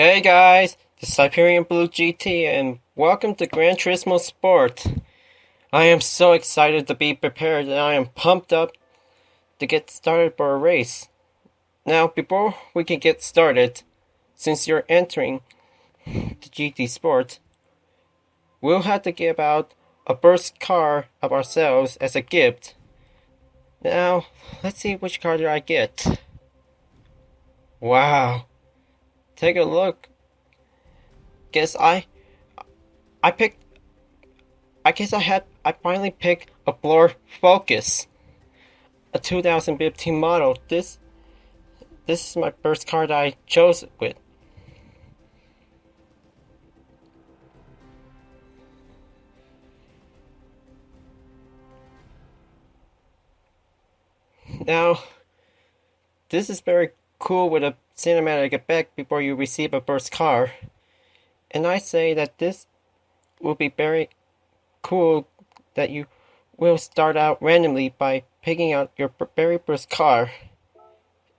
Hey guys, this is Hyperion-Blue-GT and welcome to Gran Turismo Sport. I am so excited to be prepared and I am pumped up to get started for a race. Now, before we can get started, since you're entering the GT Sport, we'll have to give out a burst car of ourselves as a gift. Now, let's see which car did I get. Wow. Take a look. I finally picked a Blur Focus, a 2015 model. This is my first car that I chose it with. Now, this is very cool with a cinematic effect before you receive a first car. And I say that this will be very cool that you will start out randomly by picking out your very first car.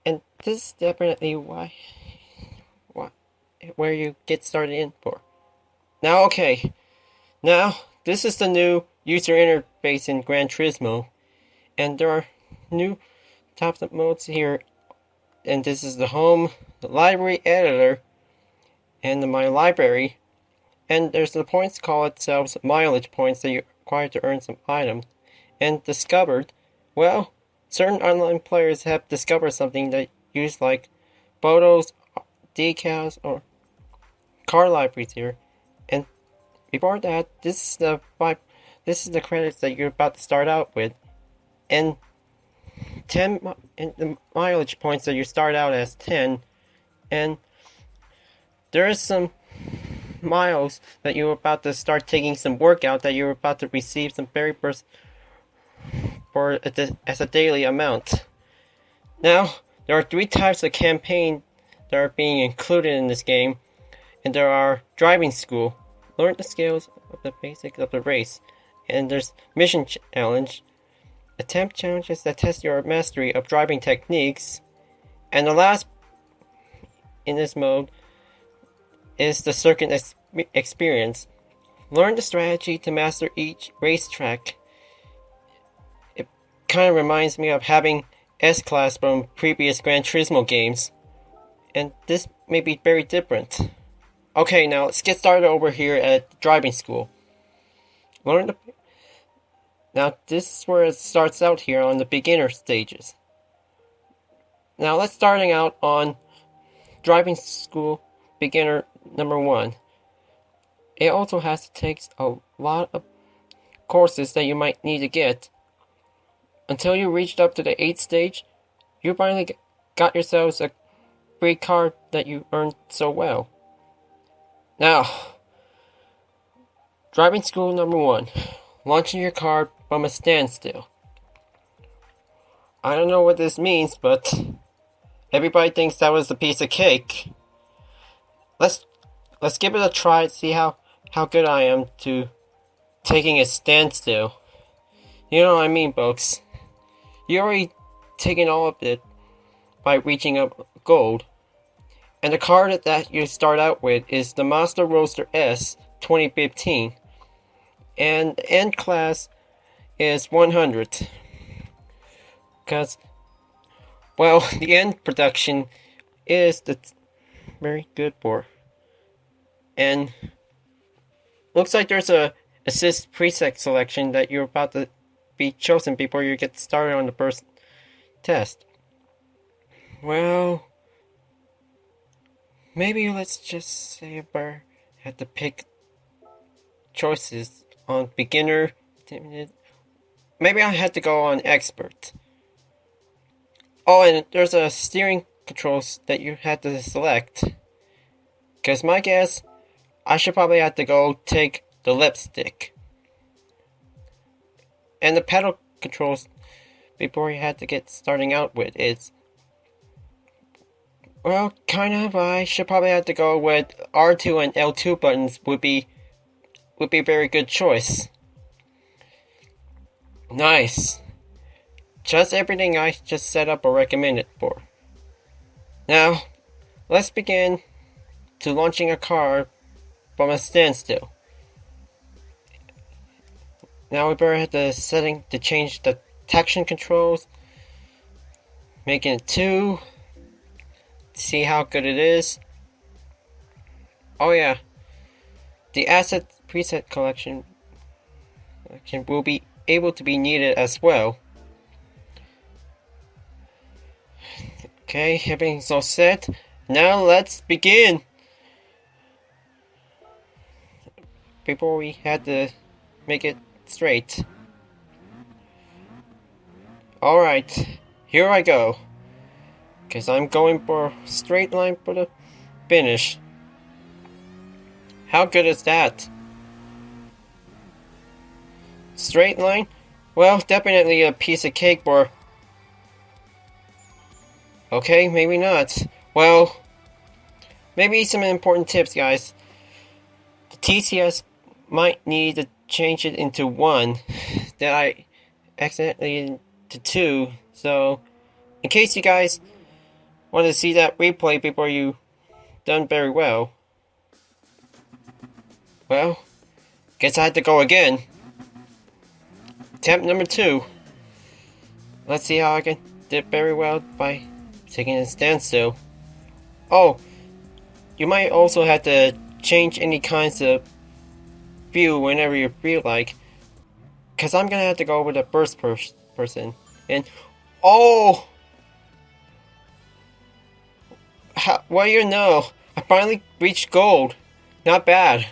And this is definitely where you get started in for. Now, okay. Now, this is the new user interface in Gran Turismo. And there are new types of modes here. And this is the home, the library editor, and my library. And there's the points call itself mileage points that you require to earn some items. And discovered, well, certain online players have discovered something that use like photos, decals, or car libraries here. And before that, this is the credits that you're about to start out with. And the mileage points that you start out as 10, and there is some miles that you're about to start taking some workout that you're about to receive some very first as a daily amount. Now, there are 3 types of campaign that are being included in this game, and there are driving school, learn the skills of the basics of the race, and there's mission challenge, attempt challenges that test your mastery of driving techniques, and the last in this mode is the circuit experience. Learn the strategy to master each racetrack. It kind of reminds me of having S-Class from previous Gran Turismo games, and this may be very different. Okay, now let's get started over here at driving school. Now, this is where it starts out here on the beginner stages. Now, let's starting out on driving school beginner number 1. It also has to take a lot of courses that you might need to get. Until you reached up to the 8th stage, you finally got yourselves a free car that you earned so well. Now, driving school number 1. Launching your car from a standstill. I don't know what this means, but everybody thinks that was a piece of cake. Let's give it a try to see how good I am to taking a standstill. You know what I mean, folks. You're already taken all of it by reaching up gold. And the car that you start out with is the Mazda Roadster S 2015. And the end class is 100. Because, well, the end production is very good for. And looks like there's a assist preset selection that you're about to be chosen before you get started on the first test. Well, maybe let's just say if I had to pick choices on beginner, maybe I had to go on expert. Oh, and there's a steering controls that you had to select. Because my guess, I should probably have to go take the lipstick. And the pedal controls before you had to get starting out with is, well, kind of, I should probably have to go with R2 and L2 buttons would be a very good choice. Nice. Just everything I just set up or recommended for. Now, let's begin to launching a car from a standstill. Now we better hit the setting to change the traction controls, making it 2. See how good it is. Oh yeah, the asset preset collection will be able to be needed as well. Okay, everything's all set. Now let's begin. Before we had to make it straight. Alright, here I go. Because I'm going for a straight line for the finish. How good is that? Straight line? Well, definitely a piece of cake for... Okay, maybe not. Well, maybe some important tips, guys. The TCS might need to change it into 1 that I accidentally into 2. So, in case you guys want to see that replay before you done very well, well, guess I had to go again. Attempt number 2. Let's see how I can do very well by taking a standstill. Oh, you might also have to change any kinds of view whenever you feel like. Because I'm gonna have to go with the first person. And, oh! What do you know? I finally reached gold. Not bad.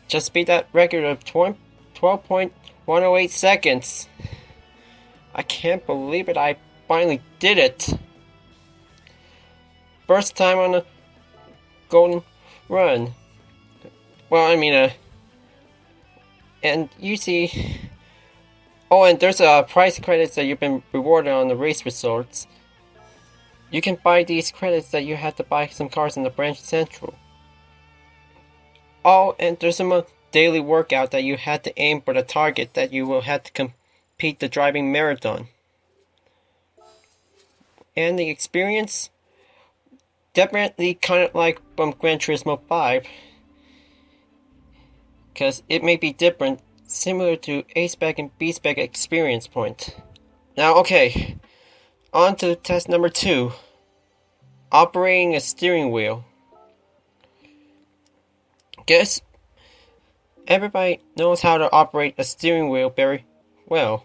Just beat that record of 12.108 seconds. I can't believe it. I finally did it. First time on a golden run. Well, I mean, and you see... Oh, and there's price credits that you've been rewarded on the race results. You can buy these credits that you had to buy some cars in the branch central. Oh, and there's some daily workout that you had to aim for the target that you will have to compete the driving marathon. And the experience? Definitely kind of like from Gran Turismo 5. Because it may be different, similar to A-Spec and B-Spec experience point. Now, okay. On to test number 2. Operating a steering wheel. Guess everybody knows how to operate a steering wheel very well.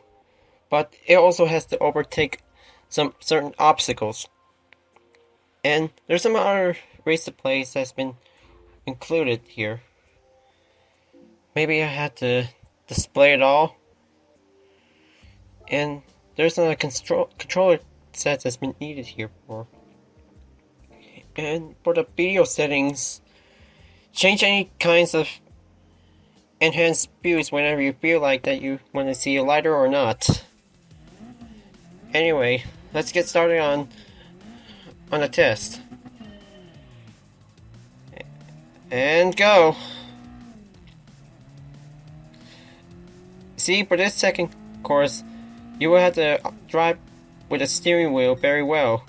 But it also has to overtake some certain obstacles. And there's some other race plays that's been included here. Maybe I had to display it all. And there's a controller set that's been needed here for. And for the video settings, change any kinds of enhanced views whenever you feel like that you want to see a lighter or not. Anyway, let's get started on the test. And go. See, for this second course, you will have to drive with the steering wheel very well.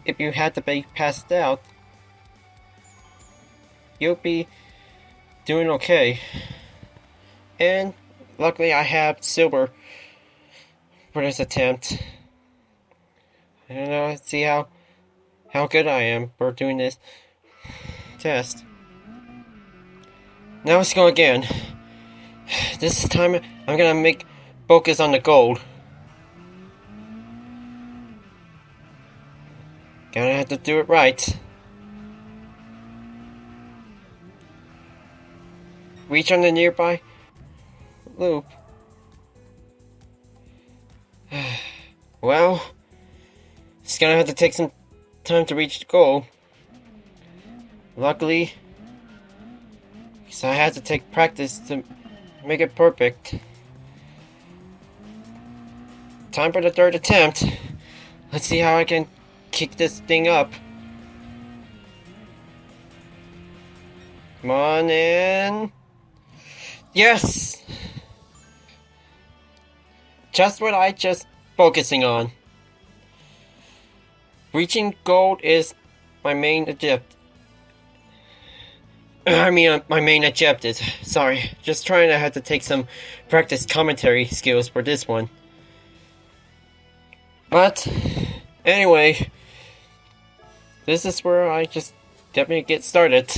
If you had to be passed out, you'll be doing okay. And luckily I have silver for this attempt. And let's see how good I am for doing this test. Now let's go again. This time I'm gonna focus on the gold. Gonna have to do it right. Reach on the nearby loop. Well, it's gonna have to take some time to reach the goal. Luckily, because I had to take practice to make it perfect. Time for the third attempt. Let's see how I can kick this thing up. Come on in. Yes! Just what I just focusing on. Reaching gold is my main objective. My main objective. Sorry, just trying to have to take some practice commentary skills for this one. But, anyway, this is where I just definitely get started.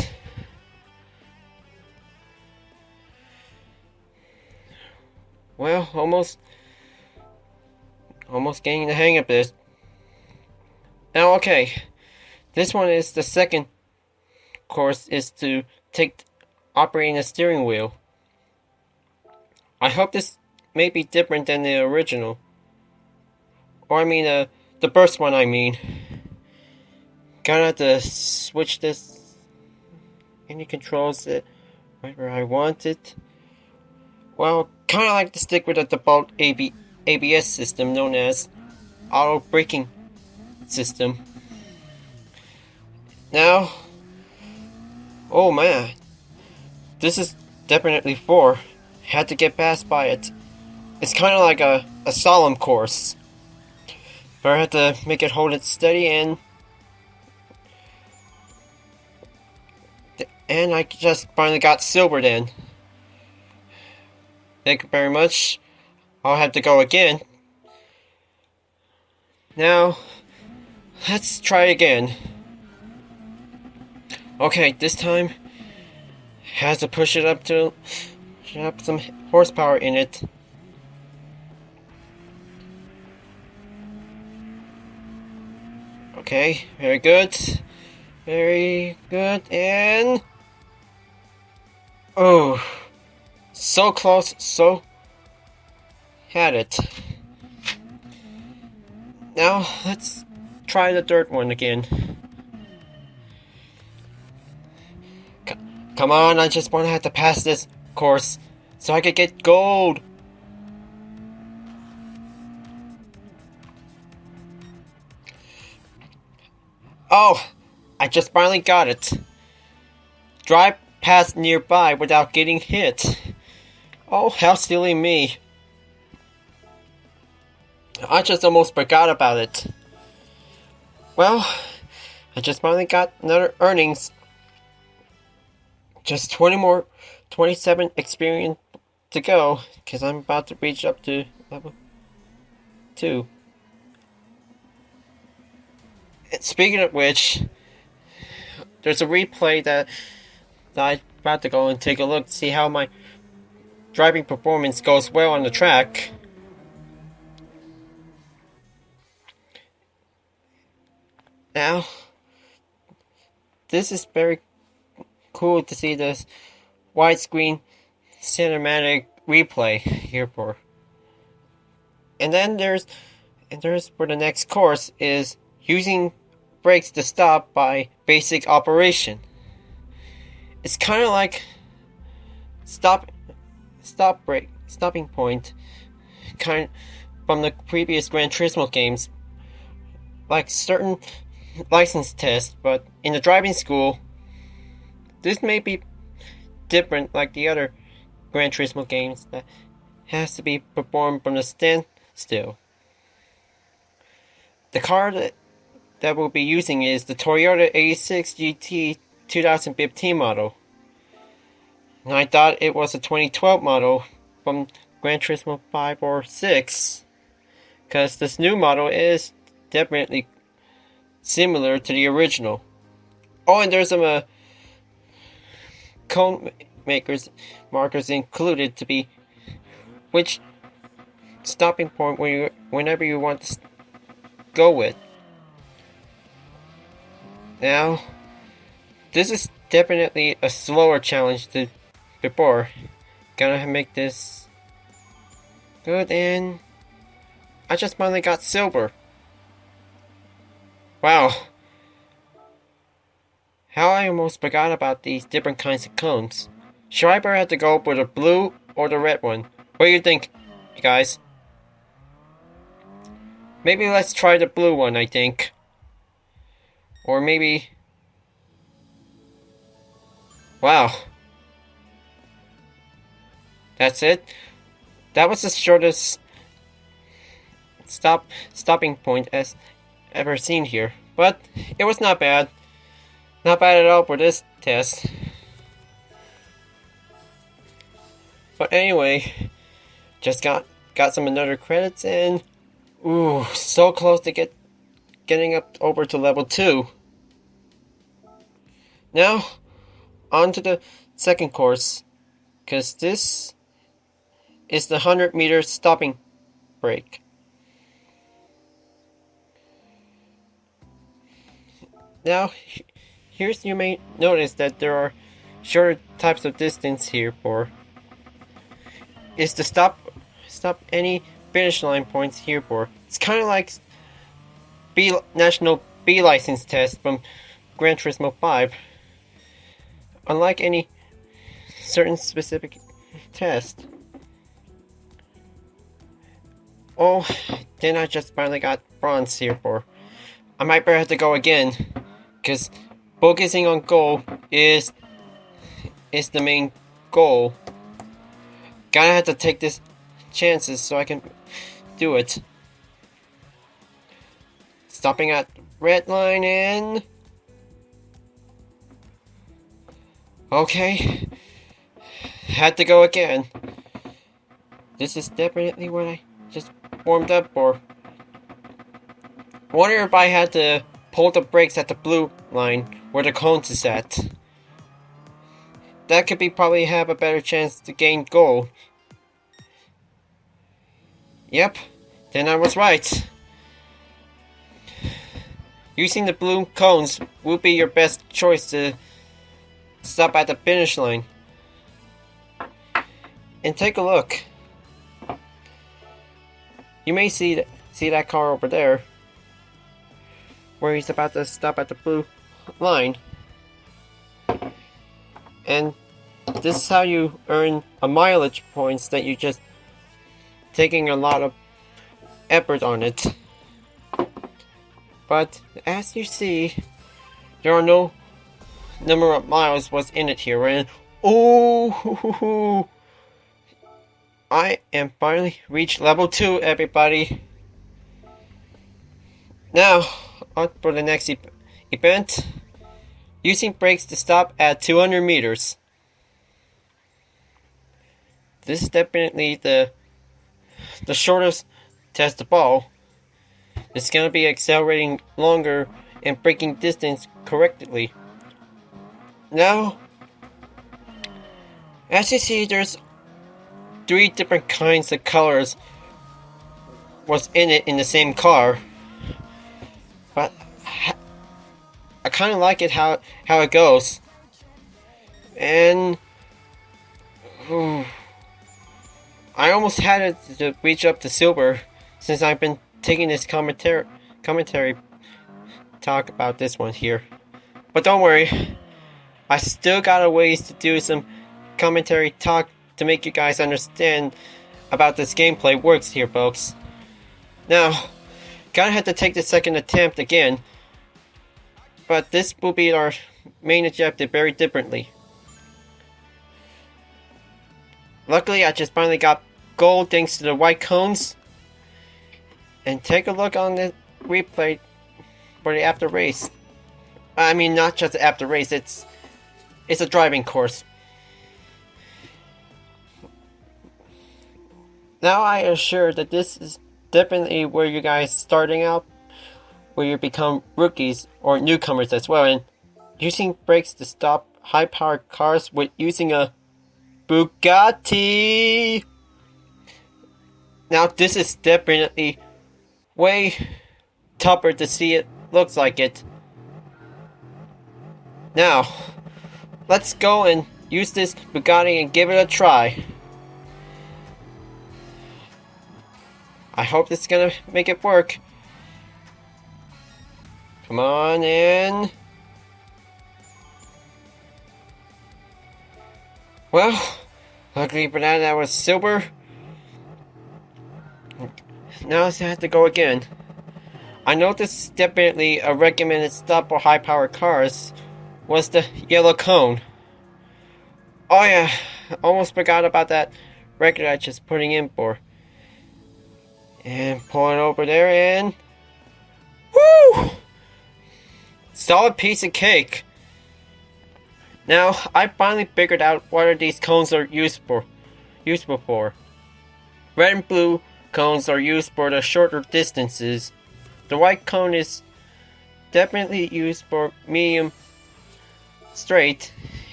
Well, almost getting the hang of this. Now, okay, this one is the second course, is to take operating a steering wheel. I hope this may be different than the original. Or I mean, the first one, I mean. Gonna have to switch this. Any controls it wherever I want it. Well, kinda like to stick with the default ABS system known as auto braking system. Now, oh man, this is definitely 4. Had to get past by it. It's kind of like a solemn course, but I had to make it hold it steady, and I just finally got silver then. Thank you very much. I'll have to go again. Now, let's try again. Okay, this time has to push it up to have some horsepower in it. Okay, very good. Very good, and oh, so close, so had it. Now, let's try the dirt one again. Come on, I just want to have to pass this course so I could get gold. Oh, I just finally got it. Drive past nearby without getting hit. Oh, how silly me. I just almost forgot about it. Well, I just finally got another earnings. Just 27 experience to go, because I'm about to reach up to level 2. And speaking of which, there's a replay that I'm about to go and take a look to see how my driving performance goes well on the track. Now, this is very cool to see this widescreen cinematic replay here for. And then there's for the next course is using brakes to stop by basic operation. It's kind of like stopping point, kind from the previous Gran Turismo games, like certain license tests. But in the driving school, this may be different, like the other Gran Turismo games that has to be performed from the standstill. The car that we'll be using is the Toyota 86 GT 2015 model. And I thought it was a 2012 model from Gran Turismo 5 or 6, because this new model is definitely similar to the original. Oh, and there's some cone markers included to be which stopping point whenever you want to go with. Now, this is definitely a slower challenge than before. Gotta make this good, and I just finally got silver. Wow. How I almost forgot about these different kinds of cones. Should I better have to go for the blue or the red one? What do you think, you guys? Maybe let's try the blue one, I think. Or maybe... Wow. That's it? That was the shortest stopping point as ever seen here. But it was not bad. Not bad at all for this test. But anyway, just got some another credits and ooh, so close to getting up over to level 2. Now, on to the second course, because this is the 100-meter stopping break. Now, here's you may notice that there are shorter types of distance here for is to stop any finish line points here for. It's kind of like national B license test from Gran Turismo 5. Unlike any certain specific test. Oh, then I just finally got bronze here for. I might better have to go again, because focusing on goal is the main goal. Gotta have to take this chances so I can do it. Stopping at red line and okay. Had to go again. This is definitely what I just warmed up for. Wonder if I had to pull the brakes at the blue line where the cones is at. That could be probably have a better chance to gain gold. Yep, then I was right. Using the blue cones will be your best choice to stop at the finish line. And take a look. You may see that car over there, where he's about to stop at the blue line. And this is how you earn a mileage points that you just taking a lot of effort on it. But as you see, there are no number of miles was in it here, and oh, I am finally reached level 2, everybody. Now, on for the next event. Using brakes to stop at 200 meters. This is definitely the shortest test of all. It's going to be accelerating longer and braking distance correctly. Now, as you see, there's 3 different kinds of colors was in it in the same car. But I kind of like it how it goes. And I almost had it to reach up to silver since I've been taking this commentary talk about this one here. But don't worry, I still got a ways to do some commentary talk to make you guys understand about this gameplay works here, folks. Now, gotta have to take the second attempt again, but this will be our main objective very differently. Luckily, I just finally got gold thanks to the white cones. And take a look on the replay for the after race. I mean, not just the after race, it's a driving course. Now I assure that this is definitely where you guys starting out, where you become rookies or newcomers as well, and using brakes to stop high-powered cars with using a Bugatti. Now this is definitely way tougher to see it looks like it. Now, let's go and use this Bugatti and give it a try. I hope this is gonna make it work. Come on in. Well, luckily for that was silver. Now I have to go again. I know this is definitely a recommended stop for high-powered cars was the yellow cone. Oh yeah, almost forgot about that record I just putting in for. And pull it over there and woo! Solid piece of cake. Now, I finally figured out what these cones are used for. useful for. Red and blue cones are used for the shorter distances. The white cone is definitely used for medium straight,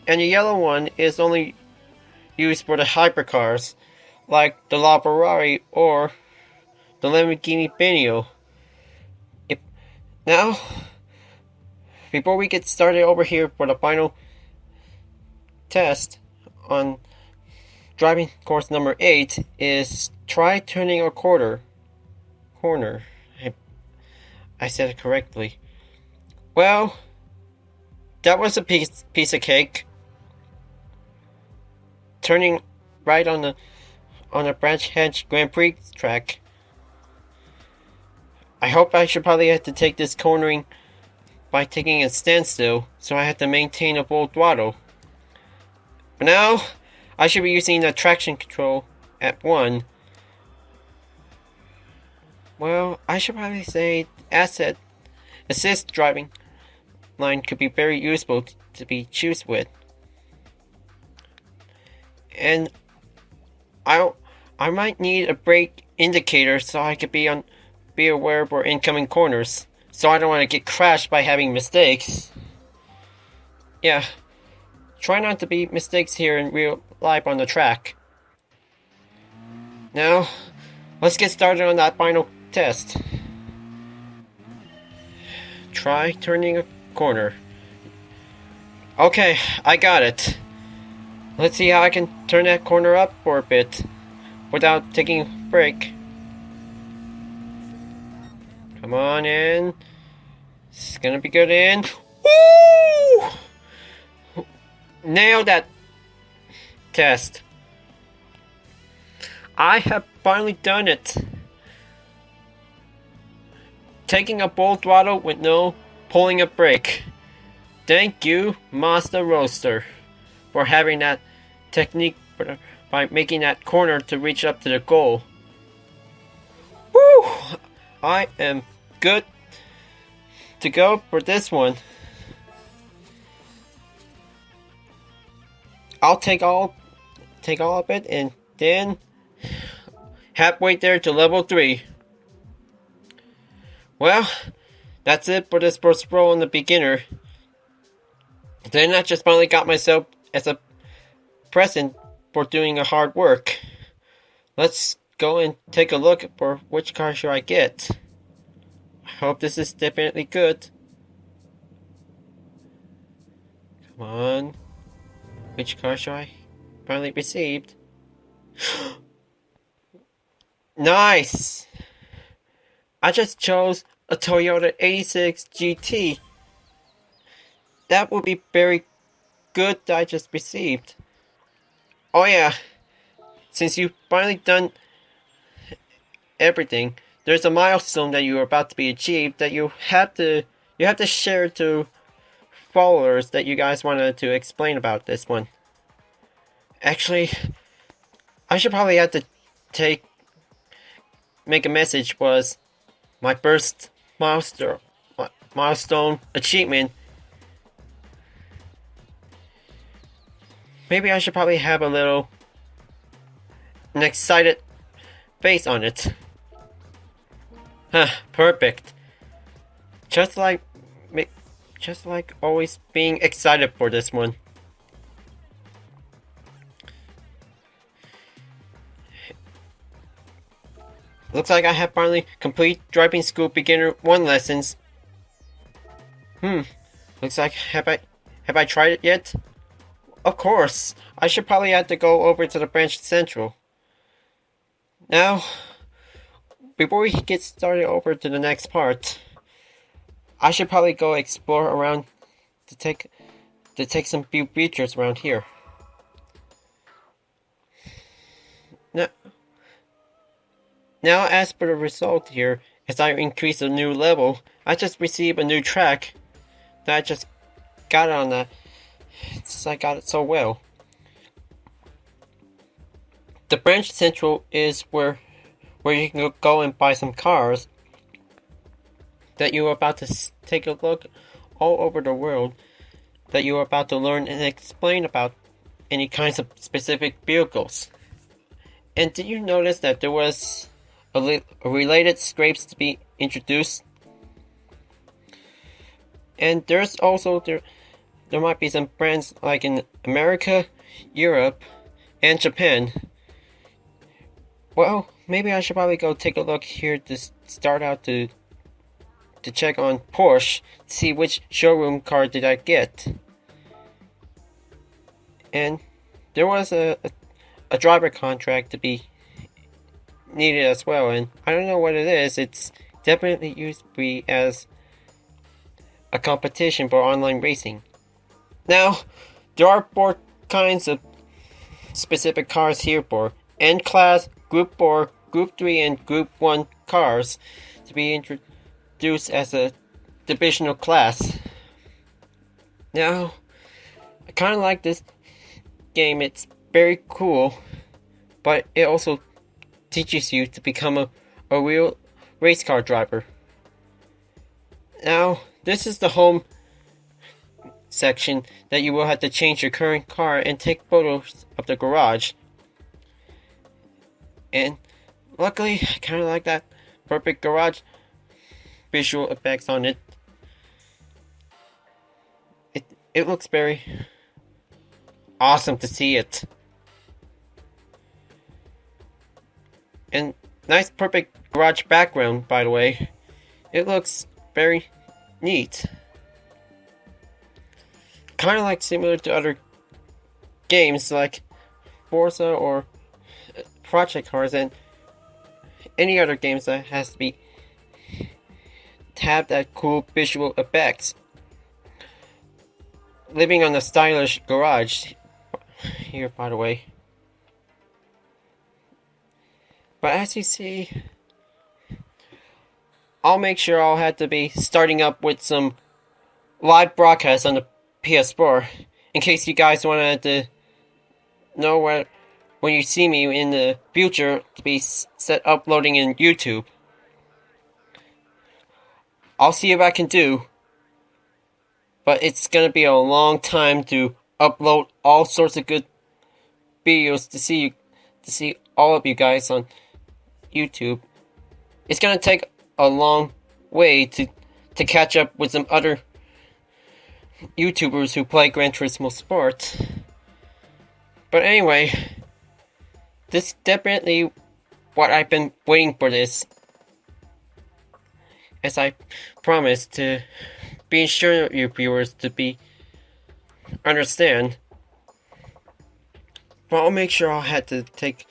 and the yellow one is only used for the hypercars, like the LaFerrari or the Lamborghini Benio. Now, before we get started over here for the final test on driving course number 8 is try turning a corner. I said it correctly. Well, that was a piece of cake. Turning right on the Branch Hedge Grand Prix track. I hope I should probably have to take this cornering by taking a standstill, so I have to maintain a full throttle. But now, I should be using the traction control at 1. Well, I should probably say asset assist driving line could be very useful to be choose with. And I might need a brake indicator so I could be aware of our incoming corners, so I don't want to get crashed by having mistakes. Yeah, try not to be mistakes here in real life on the track. Now, let's get started on that final test. Try turning a corner. Okay, I got it. Let's see how I can turn that corner up for a bit without taking a break. Come on in. It's gonna be good in. Woo! Nailed that test. I have finally done it. Taking a full throttle with no pulling a brake. Thank you, Mazda Roadster, for having that technique by making that corner to reach up to the goal. Woo! I am good to go for this one. I'll take all of it and then halfway there to level 3. Well, that's it for this first roll on the beginner. Then I just finally got myself as a present for doing a hard work. Let's go and take a look for which car should I get. I hope this is definitely good. Come on. Which car should I finally received? Nice! I just chose a Toyota 86 GT. That would be very good that I just received. Oh yeah, since you've finally done everything, there's a milestone that you are about to be achieved that you have to share to followers that you guys wanted to explain about this one. Actually, I should probably have to make a message was my first milestone achievement. Maybe I should probably have an excited face on it. Huh, perfect. Just like always being excited for this one. Looks like I have finally complete driving school beginner 1 lessons. Looks like have I tried it yet? Of course. I should probably have to go over to the branch central. Now, before we get started over to the next part, I should probably go explore around to take some few features around here. Now as for the result here, as I increase a new level, I just received a new track that I just got on that. I got it so well. The branch central is where you can go and buy some cars that you are about to take a look all over the world, that you are about to learn and explain about any kinds of specific vehicles. And did you notice that there was a related scrapes to be introduced? And there's also there might be some brands like in America, Europe, and Japan. Well, maybe I should probably go take a look here to start out to check on Porsche, see which showroom car did I get. And there was a driver contract to be needed as well, and I don't know what it is. It's definitely used to be as a competition for online racing. Now, there are 4 kinds of specific cars here for N-Class, Group 4, Group 3, and Group 1 cars to be introduced as a divisional class. Now, I kind of like this game. It's very cool, but it also teaches you to become a real race car driver. Now, this is the home section that you will have to change your current car and take photos of the garage. And luckily, I kind of like that perfect garage visual effects on it. It looks very awesome to see it. And nice perfect garage background, by the way. It looks very neat. Kind of like similar to other games like Forza or Project Cars and any other games that has to be have that cool visual effects. Living on a stylish garage here, by the way. But as you see, I'll make sure I'll have to be starting up with some live broadcasts on the PS4 in case you guys wanted to know when you see me in the future to be set uploading in YouTube. I'll see if I can do, but it's gonna be a long time to upload all sorts of good videos to see all of you guys on YouTube. It's gonna take a long way to catch up with some other YouTubers who play Gran Turismo Sport. But anyway, this is definitely what I've been waiting for this. As I promised to be sure your viewers to understand. But I'll make sure I'll have to take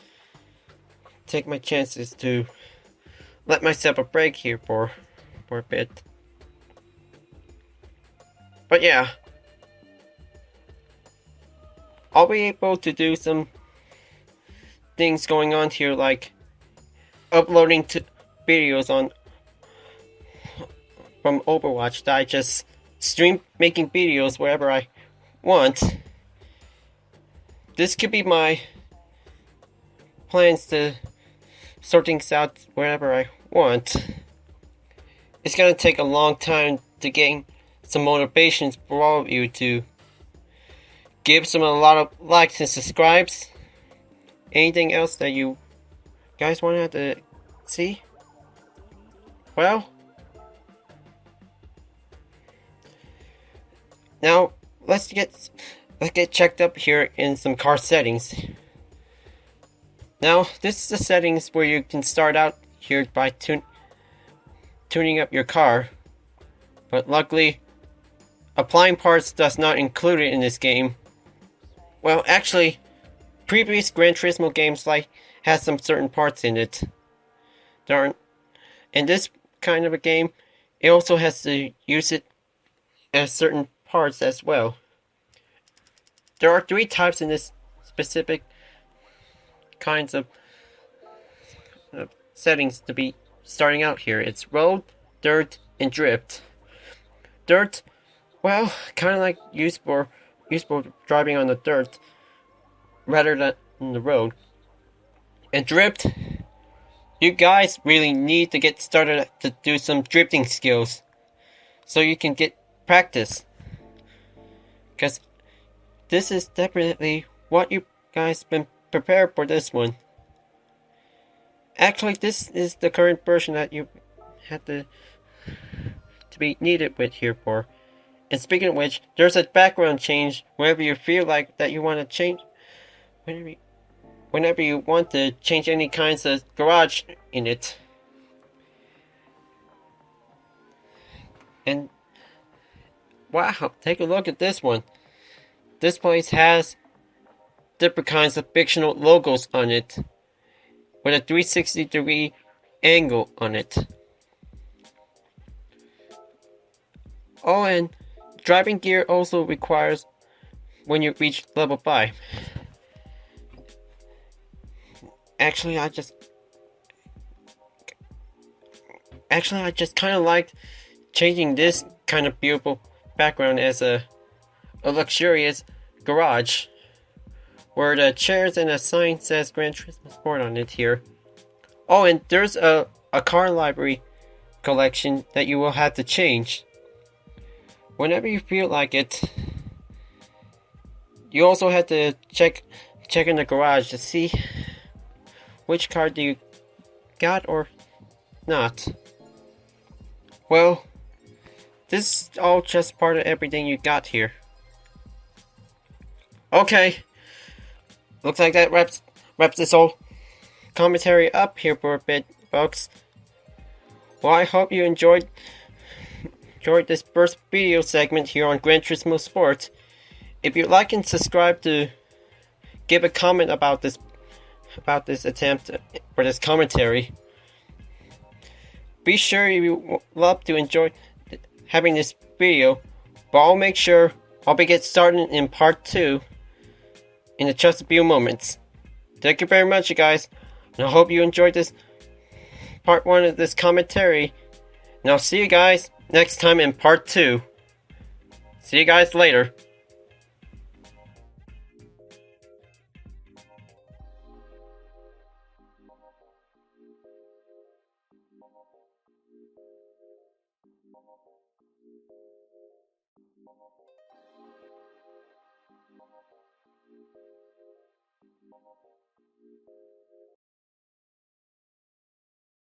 my chances to let myself a break here for a bit. But yeah, I'll be able to do some things going on here, like uploading videos from Overwatch that I just stream making videos wherever I want. This could be my plans to sort things out wherever I want. It's gonna take a long time to gain some motivations for all of you to give a lot of likes and subscribes. Anything else that you guys want to see? Well, now let's get checked up here in some car settings. Now, this is the settings where you can start out here by tuning up your car. But luckily, applying parts does not include it in this game. Well, actually, previous Gran Turismo games has some certain parts in it. In this kind of a game, it also has to use it as certain parts as well. There are 3 types in this specific kinds of settings to be starting out here. It's road, dirt, and drift. Dirt, well, kind of like used for driving on the dirt rather than on the road. And drift, you guys really need to get started to do some drifting skills so you can get practice. Because this is definitely what you guys been prepared for this one. Actually, this is the current version that you had to be needed with here for. And speaking of which, there's a background change whenever you feel like that you want to change. Whenever you want to change any kinds of garage in it. And wow, take a look at this one. This place has different kinds of fictional logos on it with a 360-degree angle on it. Oh, and driving gear also requires when you reach level 5. Actually, I just kind of liked changing this kind of beautiful background as a luxurious garage where the chairs and a sign says Gran Turismo Sport on it here. Oh, and there's a car library collection that you will have to change whenever you feel like it. You also have to check in the garage to see which car do you got or not. Well, this is all just part of everything you got here. Okay, looks like that wraps this whole commentary up here for a bit, folks. Well, I hope you enjoyed this first video segment here on Gran Turismo Sport. If you'd like and subscribe to give a comment about this attempt for this commentary, be sure you love to enjoy having this video, but I'll make sure I'll be get started in part 2 in just a few moments. Thank you very much, you guys, and I hope you enjoyed this part 1 of this commentary. And I'll see you guys next time in part 2. See you guys later.